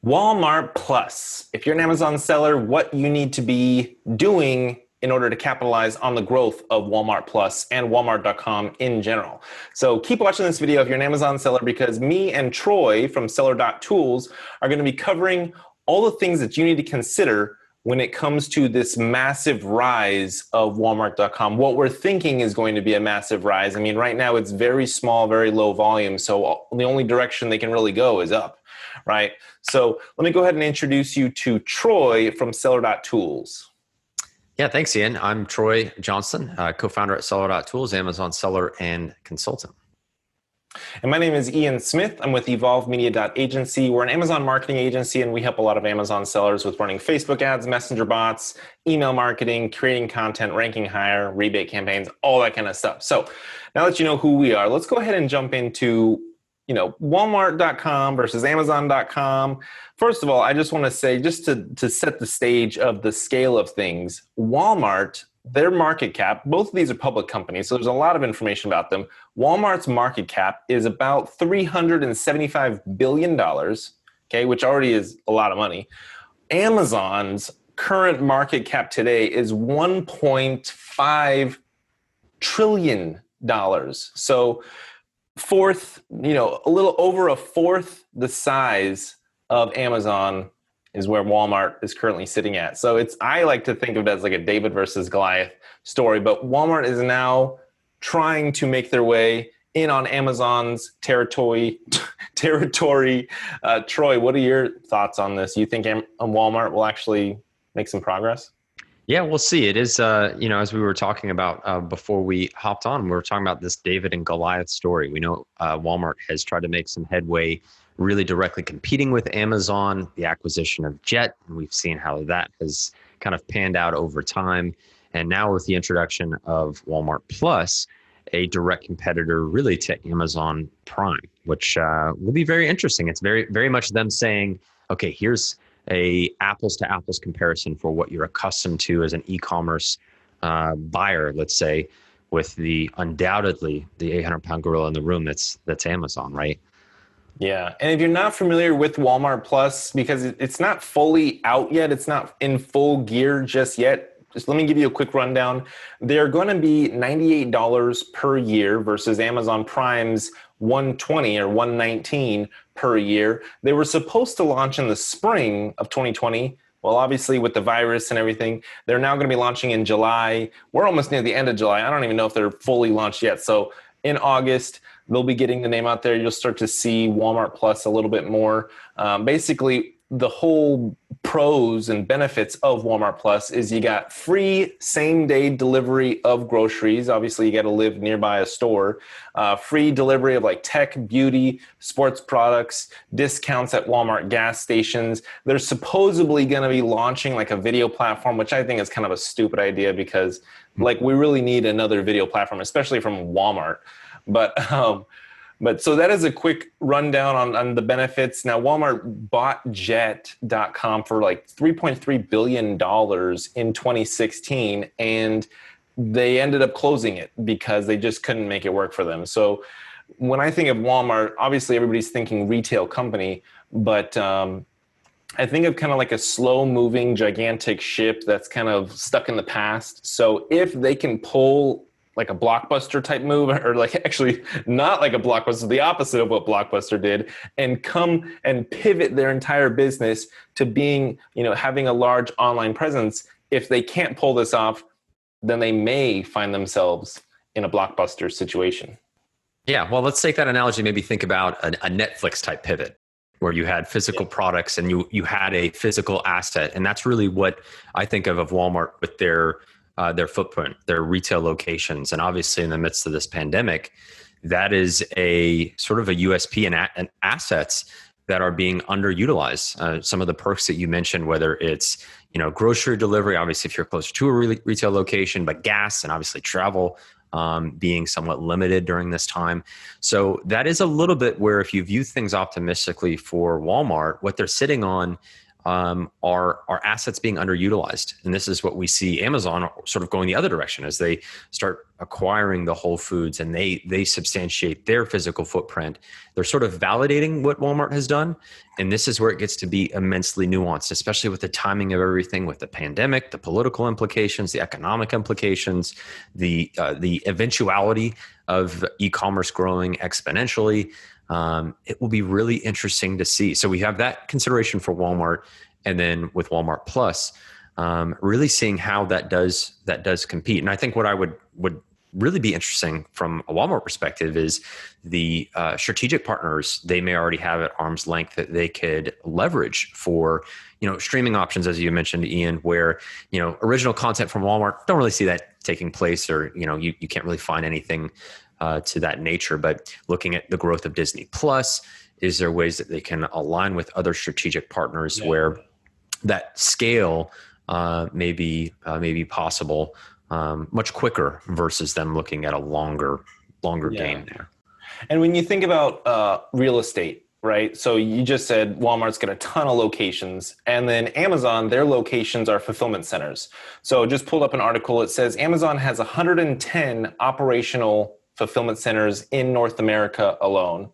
Walmart Plus. If you're an Amazon seller, what you need to be doing in order to capitalize on the growth of Walmart Plus and Walmart.com in general. So keep watching this video if you're an Amazon seller, because me and Troy from Seller.Tools are going to be covering all the things that you need to consider when it comes to this massive rise of Walmart.com. What we're thinking is going to be a massive rise. I mean, right now it's very small, very low volume. So the only direction they can really go is up, right? So let me go ahead and introduce you to Troy from Seller.Tools. Yeah, thanks, Ian. I'm Troy Johnston, co-founder at Seller.Tools, Amazon seller and consultant. And my name is Ian Smith. I'm with EvolveMedia.agency. We're an Amazon marketing agency, and we help a lot of Amazon sellers with running Facebook ads, messenger bots, email marketing, creating content, ranking higher, rebate campaigns, all that kind of stuff. So now that you know who we are, let's go ahead and jump into Walmart.com versus Amazon.com. First of all, I just want to say, just to set the stage of the scale of things, Walmart, their market cap, both of these are public companies, so there's a lot of information about them. Walmart's market cap is about $375 billion, okay, which already is a lot of money. Amazon's current market cap today is $1.5 trillion. So fourth, a little over a fourth the size of Amazon is where Walmart is currently sitting at. So I like to think of it as like a David versus Goliath story, but Walmart is now trying to make their way in on Amazon's territory. Troy, what are your thoughts on this? You think Walmart will actually make some progress? Yeah, we'll see. It is, as we were talking about before we hopped on, we were talking about this David and Goliath story. We know Walmart has tried to make some headway really directly competing with Amazon, the acquisition of Jet, and we've seen how that has kind of panned out over time. And now with the introduction of Walmart Plus, a direct competitor really to Amazon Prime, which will be very interesting. It's very, very much them saying, okay, here's a apples to apples comparison for what you're accustomed to as an e-commerce buyer, let's say, with the undoubtedly the 800-pound gorilla in the room that's Amazon, right? Yeah, and if you're not familiar with Walmart Plus, because it's not fully out yet, it's not in full gear just yet, just let me give you a quick rundown. They're going to be $98 per year versus Amazon Prime's $120 or $119 per year. They were supposed to launch in the spring of 2020. Well, obviously with the virus and everything, they're now going to be launching in July. We're almost near the end of July. I don't even know if they're fully launched yet. So in August, they'll be getting the name out there. You'll start to see Walmart Plus a little bit more. Basically, the whole pros and benefits of Walmart Plus is you got free same-day delivery of groceries. Obviously, you got to live nearby a store. Free delivery of like tech, beauty, sports products, discounts at Walmart gas stations. They're supposedly going to be launching like a video platform, which I think is kind of a stupid idea because like we really need another video platform, especially from Walmart. But so that is a quick rundown on the benefits. Now, Walmart bought Jet.com for like $3.3 billion in 2016, and they ended up closing it because they just couldn't make it work for them. So when I think of Walmart, obviously everybody's thinking retail company, but I think of kind of like a slow-moving, gigantic ship that's kind of stuck in the past. So if they can pull like a Blockbuster type move, or like actually not like a Blockbuster, the opposite of what Blockbuster did, and come and pivot their entire business to being, having a large online presence. If they can't pull this off, then they may find themselves in a Blockbuster situation. Yeah, well, let's take that analogy, maybe think about a Netflix type pivot where you had physical products and you had a physical asset. And that's really what I think of Walmart with their footprint, their retail locations. And obviously in the midst of this pandemic, that is a sort of a USP and assets that are being underutilized. Some of the perks that you mentioned, whether it's, grocery delivery, obviously if you're closer to a retail location, but gas and obviously travel being somewhat limited during this time. So that is a little bit where if you view things optimistically for Walmart, what they're sitting on are assets being underutilized. And this is what we see Amazon sort of going the other direction as they start acquiring the Whole Foods and they substantiate their physical footprint. They're sort of validating what Walmart has done. And this is where it gets to be immensely nuanced, especially with the timing of everything, with the pandemic, the political implications, the economic implications, the eventuality of e-commerce growing exponentially. It will be really interesting to see. So we have that consideration for Walmart, and then with Walmart Plus, really seeing how that does compete. And I think what I would really be interesting from a Walmart perspective is the strategic partners they may already have at arm's length that they could leverage for, streaming options, as you mentioned, Ian, where, original content from Walmart, don't really see that taking place, or, you can't really find anything to that nature. But looking at the growth of Disney Plus, is there ways that they can align with other strategic partners where that scale may be possible much quicker versus them looking at a longer game there. And when you think about real estate, right? So you just said Walmart's got a ton of locations, and then Amazon, their locations are fulfillment centers. So just pulled up an article. It says Amazon has 110 operational fulfillment centers in North America alone.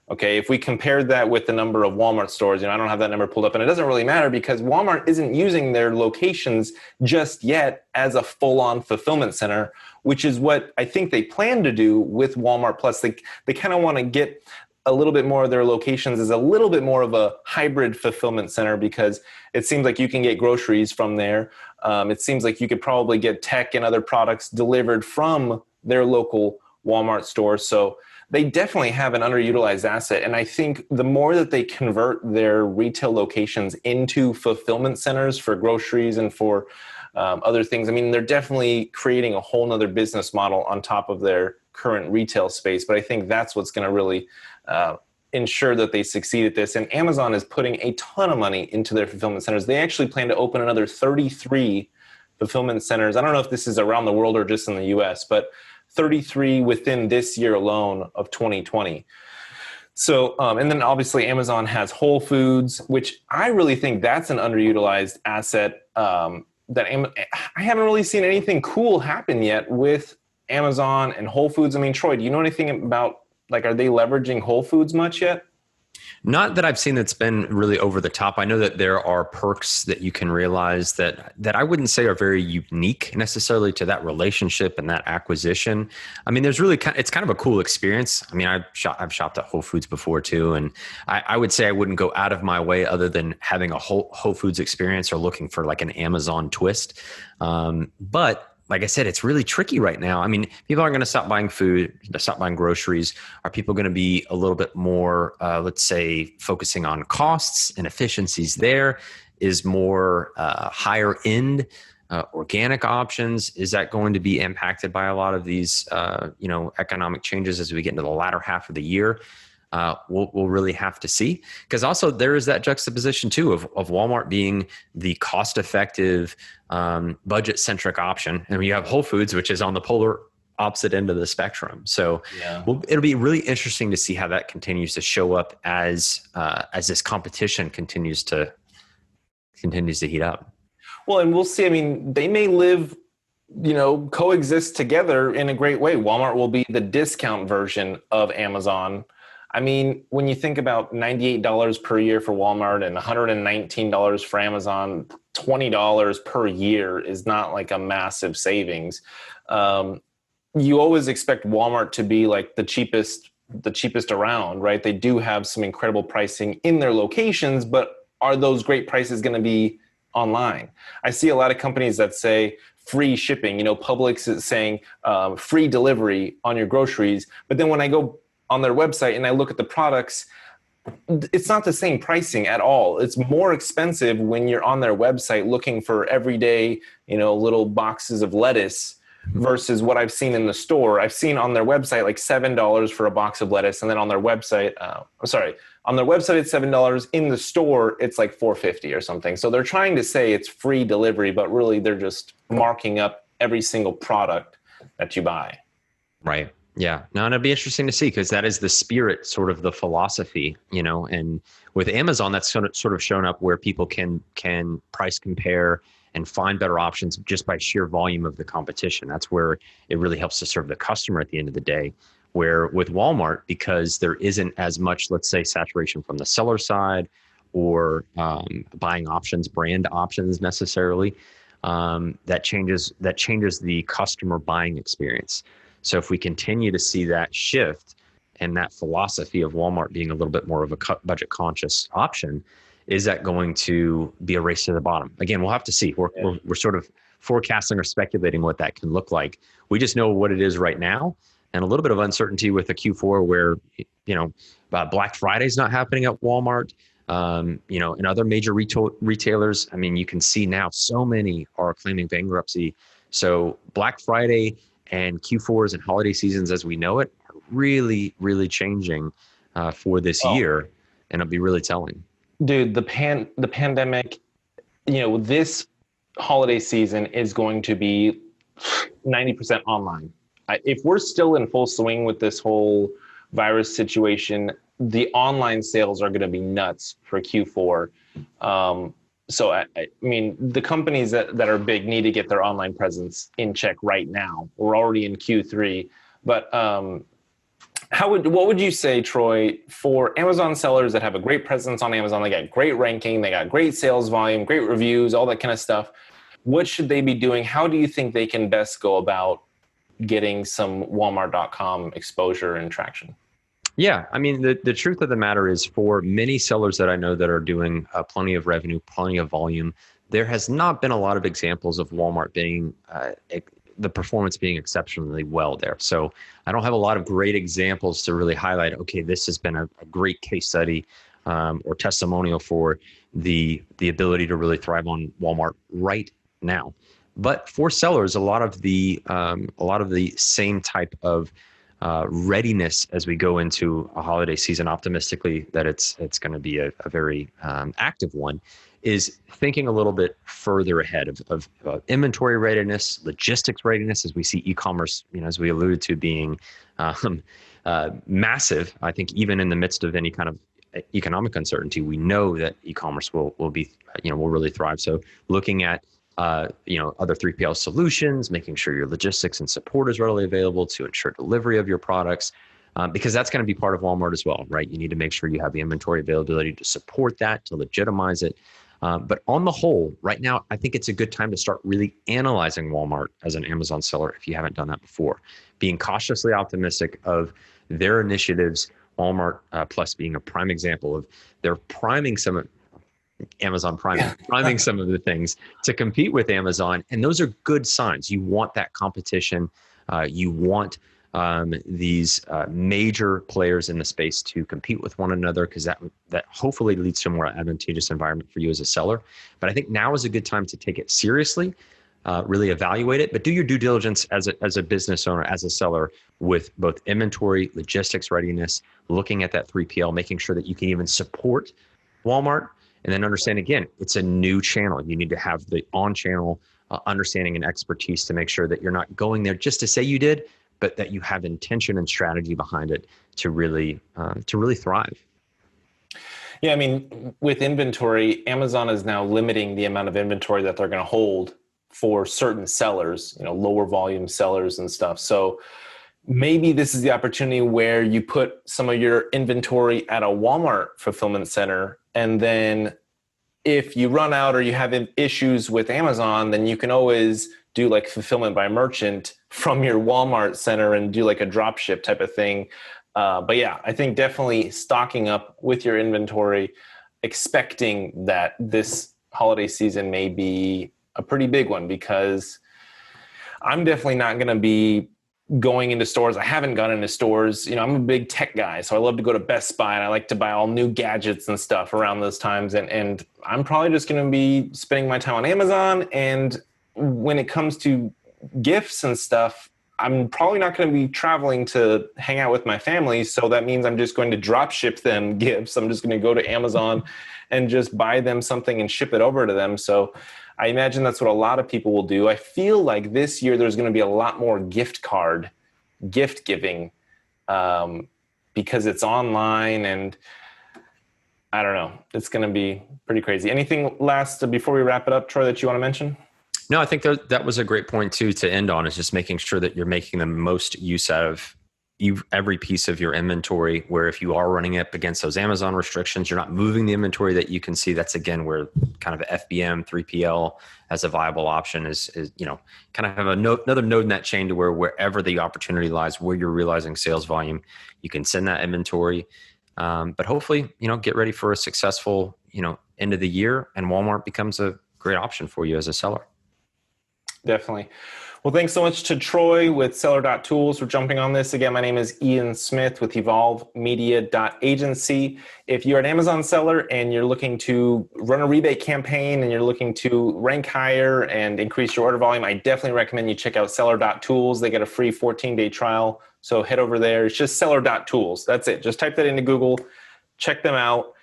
Okay, if we compared that with the number of Walmart stores, I don't have that number pulled up, and it doesn't really matter because Walmart isn't using their locations just yet as a full-on fulfillment center, which is what I think they plan to do with Walmart Plus. They kind of want to get a little bit more of their locations as a little bit more of a hybrid fulfillment center, because it seems like you can get groceries from there. It seems like you could probably get tech and other products delivered from their local Walmart store. So they definitely have an underutilized asset. And I think the more that they convert their retail locations into fulfillment centers for groceries and for other things, they're definitely creating a whole nother business model on top of their current retail space. But I think that's what's going to really ensure that they succeed at this. And Amazon is putting a ton of money into their fulfillment centers. They actually plan to open another 33 fulfillment centers. I don't know if this is around the world or just in the US, but 33 within this year alone of 2020. So, and then obviously Amazon has Whole Foods, which I really think that's an underutilized asset. I haven't really seen anything cool happen yet with Amazon and Whole Foods. Troy, do you know anything about, are they leveraging Whole Foods much yet? Not that I've seen that's been really over the top. I know that there are perks that you can realize that I wouldn't say are very unique necessarily to that relationship and that acquisition. There's really it's kind of a cool experience. I've shopped at Whole Foods before too, and I would say I wouldn't go out of my way other than having a Whole Foods experience or looking for like an Amazon twist. But like I said, it's really tricky right now. People aren't going to stop buying food, stop buying groceries. Are people going to be a little bit more, let's say, focusing on costs and efficiencies there? Is more higher end organic options? Is that going to be impacted by a lot of these, economic changes as we get into the latter half of the year? We'll really have to see, because also there is that juxtaposition too of Walmart being the cost-effective, budget-centric option, and you have Whole Foods, which is on the polar opposite end of the spectrum. So it'll be really interesting to see how that continues to show up as this competition continues to heat up. Well, and we'll see. They may live, coexist together in a great way. Walmart will be the discount version of Amazon. When you think about $98 per year for Walmart and $119 for Amazon, $20 per year is not like a massive savings. You always expect Walmart to be like the cheapest around, right? They do have some incredible pricing in their locations, but are those great prices going to be online? I see a lot of companies that say free shipping. Publix is saying free delivery on your groceries, but then when I go on their website and I look at the products, it's not the same pricing at all. It's more expensive when you're on their website looking for everyday, little boxes of lettuce versus what I've seen in the store. I've seen on their website like $7 for a box of lettuce, and then on their website, on their website it's $7. In the store, it's like $4.50 or something. So they're trying to say it's free delivery, but really they're just marking up every single product that you buy. Right. Yeah, no, and it'd be interesting to see because that is the spirit, sort of the philosophy, and with Amazon, that's sort of shown up where people can price compare and find better options just by sheer volume of the competition. That's where it really helps to serve the customer at the end of the day. Where with Walmart, because there isn't as much, let's say, saturation from the seller side or buying options, brand options necessarily, that changes the customer buying experience. So if we continue to see that shift and that philosophy of Walmart being a little bit more of a budget conscious option, is that going to be a race to the bottom? Again, we'll have to see. We're sort of forecasting or speculating what that can look like. We just know what it is right now, and a little bit of uncertainty with the Q4 where, Black Friday is not happening at Walmart. And other major retailers. I mean, you can see now so many are claiming bankruptcy. So Black Friday and Q4s and holiday seasons as we know it are really, really changing for this year, and it'll be really telling. Dude, the pandemic, this holiday season is going to be 90% online. If we're still in full swing with this whole virus situation, the online sales are going to be nuts for Q4. So, I mean, the companies that are big need to get their online presence in check right now. We're already in Q3. But what would you say, Troy, for Amazon sellers that have a great presence on Amazon? They got great ranking, they got great sales volume, great reviews, all that kind of stuff. What should they be doing? How do you think they can best go about getting some Walmart.com exposure and traction? Yeah, I mean, the truth of the matter is for many sellers that I know that are doing plenty of revenue, plenty of volume, there has not been a lot of examples of Walmart being the performance being exceptionally well there. So I don't have a lot of great examples to really highlight, okay, this has been a great case study or testimonial for the ability to really thrive on Walmart right now. But for sellers, a lot of the same type of readiness as we go into a holiday season, optimistically that it's going to be a very active one, is thinking a little bit further ahead of inventory readiness, logistics readiness, as we see e-commerce, as we alluded to, being massive. I think even in the midst of any kind of economic uncertainty, we know that e-commerce will really thrive. So looking at other 3PL solutions, making sure your logistics and support is readily available to ensure delivery of your products, because that's going to be part of Walmart as well, right? You need to make sure you have the inventory availability to support that, to legitimize it. But on the whole, right now, I think it's a good time to start really analyzing Walmart as an Amazon seller if you haven't done that before. Being cautiously optimistic of their initiatives, Walmart Plus being a prime example of they're priming Amazon priming some of the things to compete with Amazon. And those are good signs. You want that competition. You want these major players in the space to compete with one another, because that hopefully leads to a more advantageous environment for you as a seller. But I think now is a good time to take it seriously, really evaluate it, but do your due diligence as a business owner, as a seller, with both inventory, logistics readiness, looking at that 3PL, making sure that you can even support Walmart. And then understand, again, it's a new channel. You need to have the on-channel understanding and expertise to make sure that you're not going there just to say you did, but that you have intention and strategy behind it to really thrive. Yeah, I mean, with inventory, Amazon is now limiting the amount of inventory that they're going to hold for certain sellers, lower volume sellers and stuff. So maybe this is the opportunity where you put some of your inventory at a Walmart fulfillment center, and then if you run out or you have issues with Amazon, then you can always do like fulfillment by merchant from your Walmart center and do like a drop ship type of thing. But yeah, I think definitely stocking up with your inventory, expecting that this holiday season may be a pretty big one, because I'm definitely not going to be going into stores. I haven't gone into stores. I'm a big tech guy, so I love to go to Best Buy, and I like to buy all new gadgets and stuff around those times. And I'm probably just going to be spending my time on Amazon. And when it comes to gifts and stuff, I'm probably not going to be traveling to hang out with my family. So that means I'm just going to drop ship them gifts. I'm just going to go to Amazon and just buy them something and ship it over to them. So I imagine that's what a lot of people will do. I feel like this year there's going to be a lot more gift card gift giving because it's online, and I don't know, it's going to be pretty crazy. Anything last before we wrap it up, Troy, that you want to mention? No, I think that was a great point too to end on, is just making sure that you're making the most use out of every piece of your inventory, where if you are running up against those Amazon restrictions, you're not moving the inventory that you can see. That's again where kind of FBM 3PL as a viable option is kind of have another node in that chain to where wherever the opportunity lies, where you're realizing sales volume, you can send that inventory. But hopefully, get ready for a successful, end of the year, and Walmart becomes a great option for you as a seller. Definitely. Well, thanks so much to Troy with Seller.tools for jumping on this. Again, my name is Ian Smith with EvolveMedia.agency. If you're an Amazon seller and you're looking to run a rebate campaign and you're looking to rank higher and increase your order volume, I definitely recommend you check out Seller.tools. They get a free 14-day trial. So head over there. It's just Seller.tools. That's it. Just type that into Google. Check them out.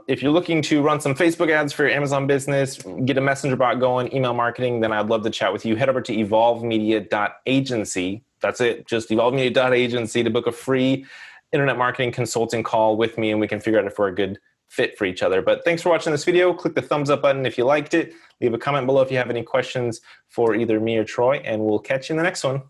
If you're looking to run some Facebook ads for your Amazon business, get a messenger bot going, email marketing, then I'd love to chat with you. Head over to EvolveMedia.agency. That's it. Just EvolveMedia.agency to book a free internet marketing consulting call with me, and we can figure out if we're a good fit for each other. But thanks for watching this video. Click the thumbs up button if you liked it. Leave a comment below if you have any questions for either me or Troy, and we'll catch you in the next one.